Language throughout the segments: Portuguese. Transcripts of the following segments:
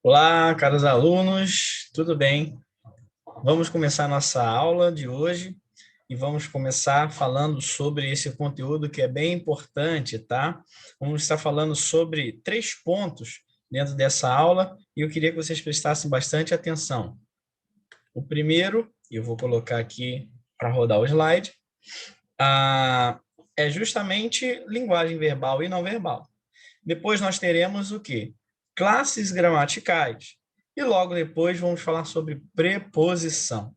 Olá, caros alunos, tudo bem? Vamos começar nossa aula de hoje e vamos começar falando sobre esse conteúdo que é bem importante, tá? Vamos estar falando sobre 3 pontos dentro dessa aula e eu queria que vocês prestassem bastante atenção. O primeiro, e eu vou colocar aqui para rodar o slide, é justamente linguagem verbal e não verbal. Depois nós teremos o quê? Classes gramaticais. E logo depois vamos falar sobre preposição.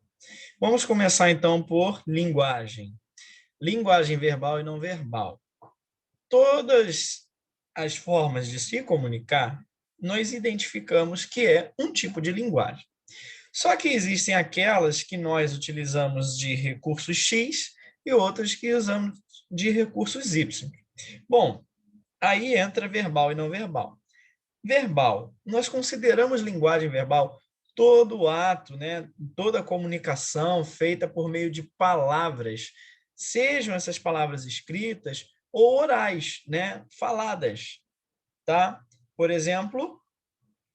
Vamos começar então por linguagem. Linguagem verbal e não verbal. Todas as formas de se comunicar, nós identificamos que é um tipo de linguagem. Só que existem aquelas que nós utilizamos de recursos X e outras que usamos de recursos Y. Bom, aí entra verbal e não verbal. Verbal. Nós consideramos linguagem verbal todo o ato, né, toda a comunicação feita por meio de palavras, sejam essas palavras escritas ou orais, né, faladas, tá? Por exemplo,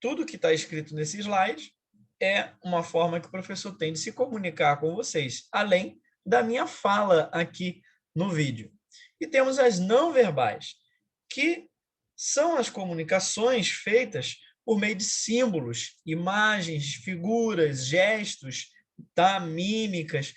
tudo que está escrito nesse slide é uma forma que o professor tem de se comunicar com vocês, além da minha fala aqui no vídeo. E temos as não verbais, que são as comunicações feitas por meio de símbolos, imagens, figuras, gestos, tá? Mímicas.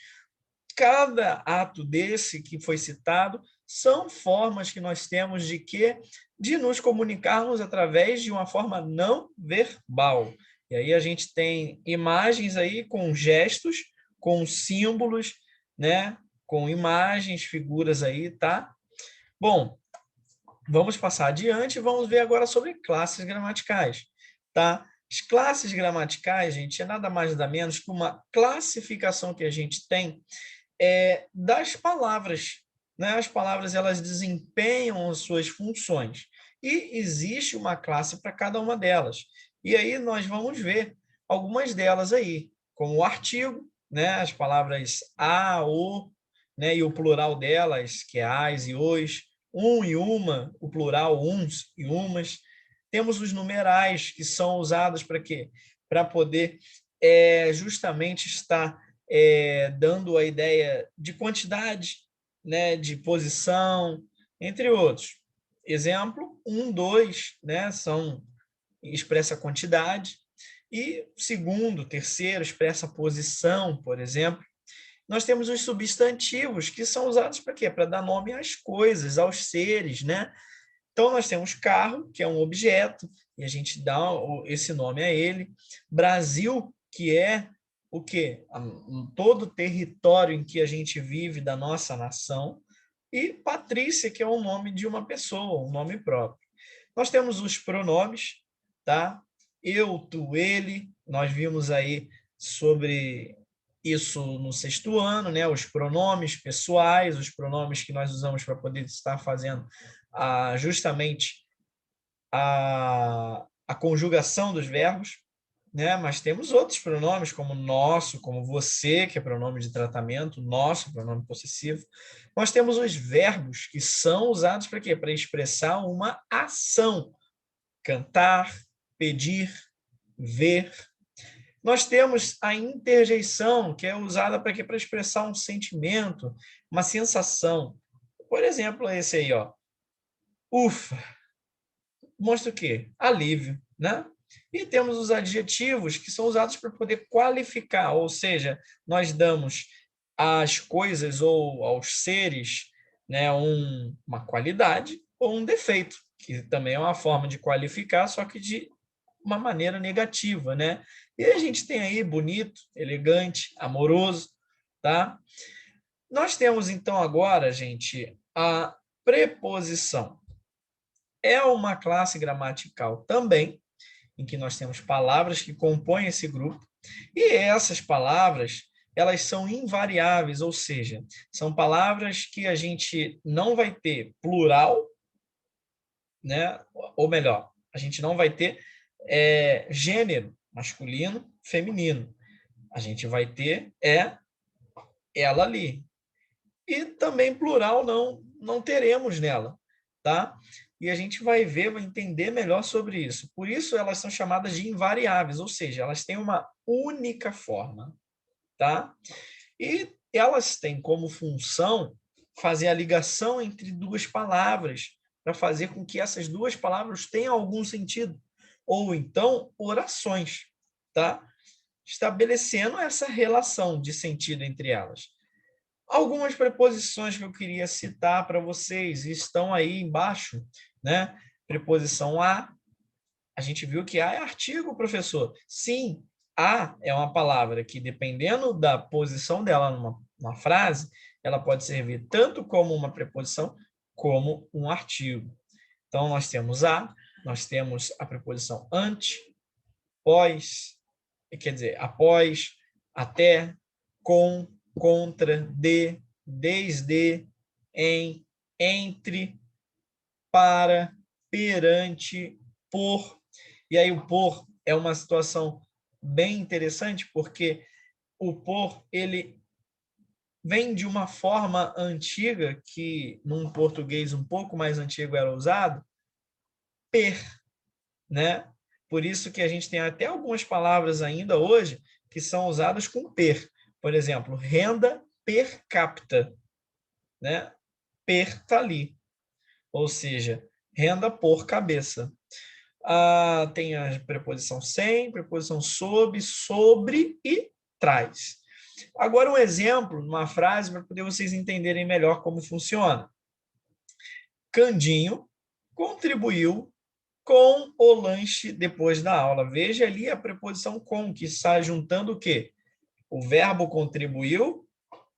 Cada ato desse que foi citado são formas que nós temos de quê? De nos comunicarmos através de uma forma não verbal. E aí a gente tem imagens aí com gestos, com símbolos, né? Com imagens, figuras aí, tá? Bom, vamos passar adiante e vamos ver agora sobre classes gramaticais, tá? As classes gramaticais, gente, é nada mais nada menos que uma classificação que a gente tem das palavras, né? As palavras elas desempenham as suas funções e existe uma classe para cada uma delas. E aí nós vamos ver algumas delas aí, como o artigo, né? As palavras a, o, né? E o plural delas, que é as e os, um e uma, o plural uns e umas. Temos os numerais, que são usados para quê? Para poder justamente estar dando a ideia de quantidade, né, de posição, entre outros. Exemplo, 1, 2, né, expressa quantidade, e segundo, terceiro, expressa posição, por exemplo. Nós temos os substantivos, que são usados para quê? Para dar nome às coisas, aos seres, né? Então, nós temos carro, que é um objeto, e a gente dá esse nome a ele. Brasil, que é o quê? Todo o território em que a gente vive da nossa nação. E Patrícia, que é o nome de uma pessoa, um nome próprio. Nós temos os pronomes, tá? Eu, tu, ele. Nós vimos aí sobre isso no sexto ano, né? Os pronomes pessoais, os pronomes que nós usamos para poder estar fazendo justamente a conjugação dos verbos, né? Mas temos outros pronomes, como nosso, como você, que é pronome de tratamento, nosso, pronome possessivo. Nós temos os verbos, que são usados para quê? Para expressar uma ação. Cantar, pedir, ver. Nós temos a interjeição, que é usada para quê? Para expressar um sentimento, uma sensação. Por exemplo, esse aí, ó. Ufa, mostra o quê? Alívio, né? E temos os adjetivos que são usados para poder qualificar, ou seja, nós damos às coisas ou aos seres, né, uma qualidade ou um defeito, que também é uma forma de qualificar, só que de uma maneira negativa, né? E a gente tem aí bonito, elegante, amoroso, tá? Nós temos então agora, gente, a preposição. É uma classe gramatical também, em que nós temos palavras que compõem esse grupo, e essas palavras, elas são invariáveis, ou seja, são palavras que a gente não vai ter plural, né? Ou melhor, a gente não vai ter gênero masculino, feminino. A gente vai ter ela ali. E também plural não teremos nela, tá? e a gente vai ver, vai entender melhor sobre isso. Por isso, elas são chamadas de invariáveis, ou seja, elas têm uma única forma, tá? E elas têm como função fazer a ligação entre duas palavras, para fazer com que essas duas palavras tenham algum sentido. Ou então, orações, tá? Estabelecendo essa relação de sentido entre elas. Algumas preposições que eu queria citar para vocês estão aí embaixo, né? Preposição a gente viu que a é artigo, professor. Sim, a é uma palavra que, dependendo da posição dela numa frase, ela pode servir tanto como uma preposição como um artigo. Então, nós temos a preposição ante, pós, quer dizer, após, até, com, contra, de, desde, em, entre, para, perante, por. E aí o por é uma situação bem interessante, porque o por, ele vem de uma forma antiga, que num português um pouco mais antigo era usado, per, né? Por isso que a gente tem até algumas palavras ainda hoje que são usadas com per. Por exemplo, renda per capita, né? Per está ali, ou seja, renda por cabeça. Tem a preposição sem, preposição sob, sobre e traz. Agora, um exemplo, uma frase, para poder vocês entenderem melhor como funciona. Candinho contribuiu com o lanche depois da aula. Veja ali a preposição com, que está juntando o quê? O verbo contribuiu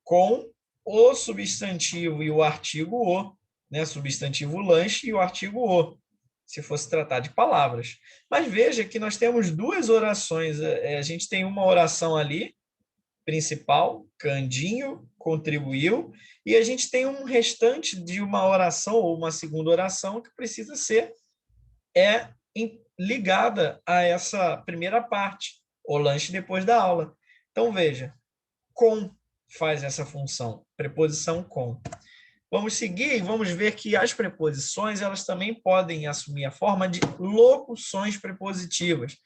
com o substantivo e o artigo o, né? Substantivo lanche e o artigo o, se fosse tratar de palavras. Mas veja que nós temos duas orações. A gente tem uma oração ali, principal, Candinho contribuiu, e a gente tem um restante de uma oração ou uma segunda oração que precisa ser ligada a essa primeira parte, o lanche depois da aula. Então, veja, com faz essa função, preposição com. Vamos seguir e vamos ver que as preposições elas também podem assumir a forma de locuções prepositivas.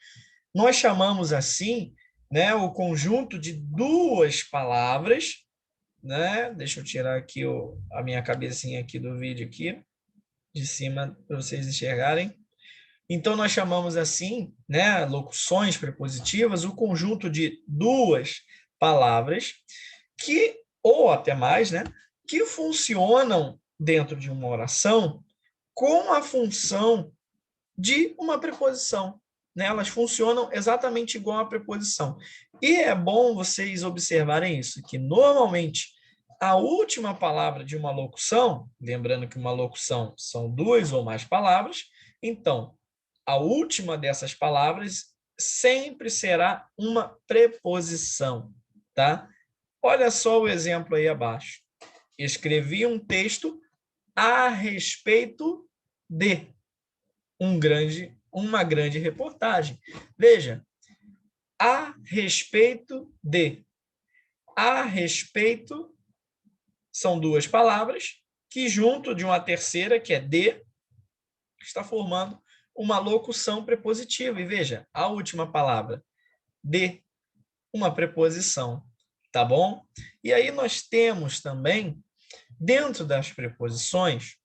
Nós chamamos assim, né, o conjunto de duas palavras, né? Deixa eu tirar aqui a minha cabecinha aqui do vídeo aqui, de cima, para vocês enxergarem. Então, nós chamamos assim, né, locuções prepositivas, o conjunto de duas palavras que, ou até mais, né, que funcionam dentro de uma oração com a função de uma preposição. Né? Elas funcionam exatamente igual à preposição. E é bom vocês observarem isso, que normalmente a última palavra de uma locução, lembrando que uma locução são duas ou mais palavras, então, a última dessas palavras sempre será uma preposição, tá? Olha só o exemplo aí abaixo. Escrevi um texto a respeito de uma grande reportagem. Veja, a respeito de. A respeito são duas palavras que, junto de uma terceira, que é de, está formando uma locução prepositiva. E veja, a última palavra, de, uma preposição, tá bom? E aí nós temos também, dentro das preposições,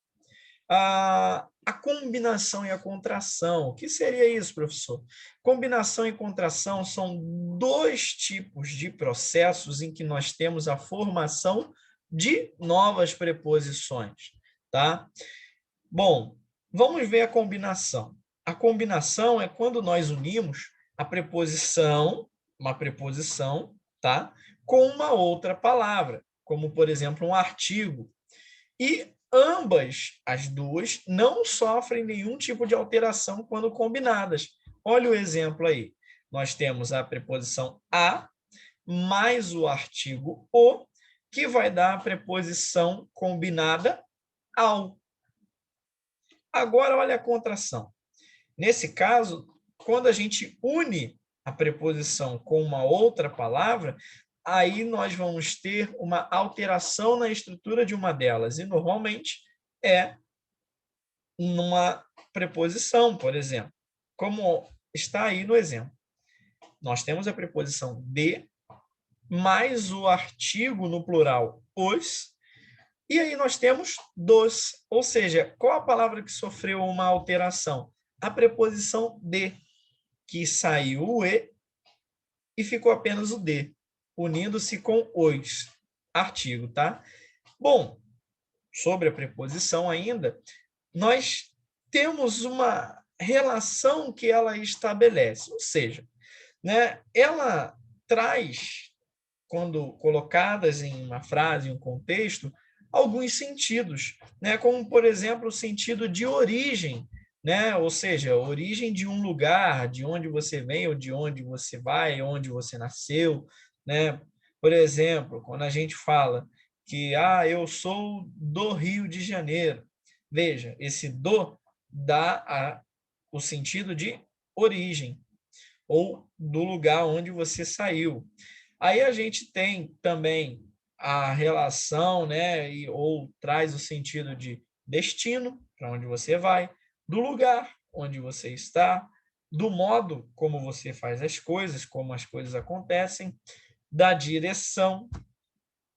a combinação e a contração. O que seria isso, professor? Combinação e contração são dois tipos de processos em que nós temos a formação de novas preposições, tá? Bom, vamos ver a combinação. A combinação é quando nós unimos a preposição, uma preposição, tá? Com uma outra palavra, como, por exemplo, um artigo. E ambas, as duas, não sofrem nenhum tipo de alteração quando combinadas. Olha o exemplo aí. Nós temos a preposição a mais o artigo o, que vai dar a preposição combinada ao. Agora, olha a contração. Nesse caso, quando a gente une a preposição com uma outra palavra, aí nós vamos ter uma alteração na estrutura de uma delas. E, normalmente, numa preposição, por exemplo. Como está aí no exemplo. Nós temos a preposição de, mais o artigo no plural, os, e aí nós temos dos. Ou seja, qual a palavra que sofreu uma alteração? A preposição de, que saiu o e ficou apenas o de, unindo-se com os, artigo, tá? Bom, sobre a preposição ainda, nós temos uma relação que ela estabelece, ou seja, né, ela traz, quando colocadas em uma frase, em um contexto, alguns sentidos, né, como, por exemplo, o sentido de origem, né, ou seja, origem de um lugar, de onde você vem, ou de onde você vai, onde você nasceu, né? Por exemplo, quando a gente fala que eu sou do Rio de Janeiro, veja, esse do dá o sentido de origem, ou do lugar onde você saiu. Aí a gente tem também a relação, né, ou traz o sentido de destino, para onde você vai, do lugar onde você está, do modo como você faz as coisas, como as coisas acontecem, da direção,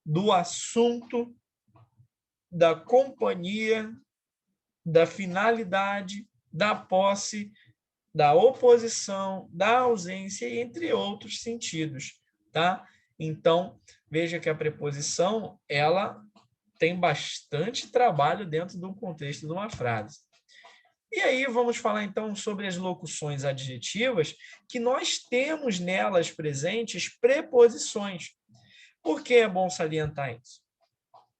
do assunto, da companhia, da finalidade, da posse, da oposição, da ausência, entre outros sentidos, tá? Então, veja que a preposição, ela tem bastante trabalho dentro do contexto de uma frase. E aí vamos falar então sobre as locuções adjetivas, que nós temos nelas presentes preposições. Por que é bom salientar isso?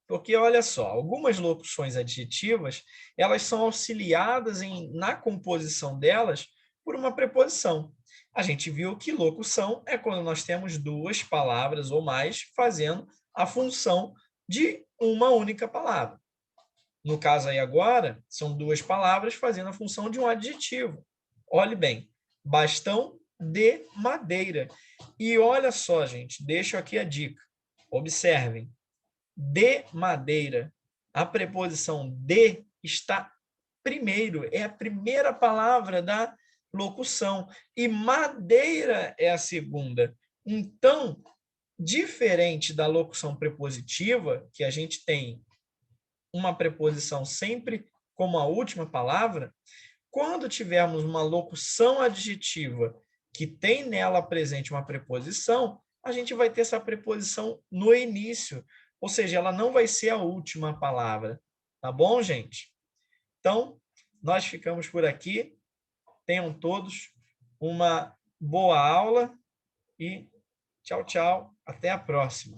Porque, olha só, algumas locuções adjetivas, elas são auxiliadas na composição delas por uma preposição. A gente viu que locução é quando nós temos duas palavras ou mais fazendo a função de uma única palavra. No caso aí agora, são duas palavras fazendo a função de um adjetivo. Olhe bem, bastão de madeira. E olha só, gente, deixo aqui a dica. Observem, de madeira. A preposição de está primeiro, é a primeira palavra da locução, e madeira é a segunda. Então, diferente da locução prepositiva, que a gente tem uma preposição sempre como a última palavra, quando tivermos uma locução adjetiva que tem nela presente uma preposição, a gente vai ter essa preposição no início, ou seja, ela não vai ser a última palavra. Tá bom, gente? Então, nós ficamos por aqui. Tenham todos uma boa aula e tchau, tchau. Até a próxima.